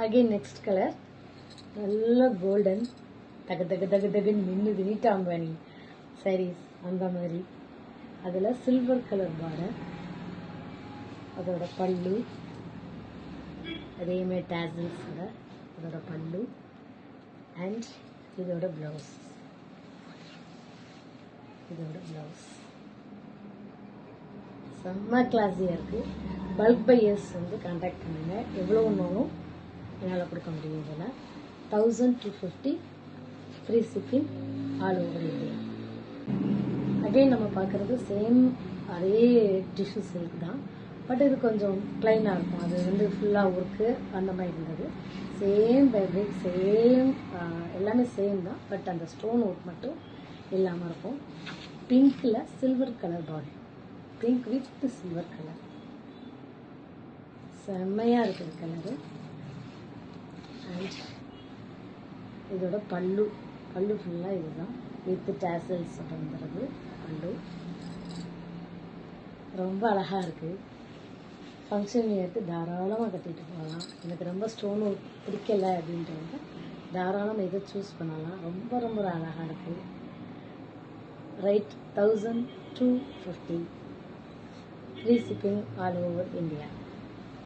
Again next colour நல்ல golden தக தக தக தகன்னு மின்னுது நீட்டாம்பனி சாரீஸ் அந்த மாதிரி. அதில் சில்வர் கலர் பார்டர், அதோட பல்லு அதேமாதிரி டேசல்ஸோட அதோட பல்லு அண்ட் இதோட ப்ளவுஸ். செம்ம கிளாஸியாக இருக்குது. பல்க் பையர்ஸ் வந்து கான்டாக்ட் பண்ணுங்கள். எவ்வளோ ஒன்றாலும் என்னால் கொடுக்க முடியும். இதில் 1250 free shipping all over India. Again நம்ம பார்க்குறது சேம் அதே டிஷ்யூ சில்க் தான், பட் இது கொஞ்சம் ப்ளைனாக இருக்கும். அது வந்து ஃபுல்லாக ஒர்க்கு அந்த மாதிரி இருந்தது. சேம் ஃபேப்ரிக் சேம் எல்லாமே சேம் தான், பட் அந்த ஸ்டோன் ஒர்க் மட்டும் இல்லாமல் இருக்கும். பிங்க்கில் silver colour body, pink with silver colour செம்மையாக இருக்குது கலரு. அண்ட் இதோட பல்லு ஃபுல்லாக இதுதான் வித் டேசல்ஸ் வந்துடுறது. பல்லு ரொம்ப அழகாக இருக்குது. ஃபங்க்ஷன் இயருக்கு தாராளமாக கட்டிட்டு போகலாம். எனக்கு ரொம்ப ஸ்டோன் ஒர்க் பிடிக்கலை அப்படின்றவங்க தாராளமாக இதை சூஸ் பண்ணலாம். ரொம்ப ரொம்ப அழகாக இருக்குது. Right 1250 free shipping all over India.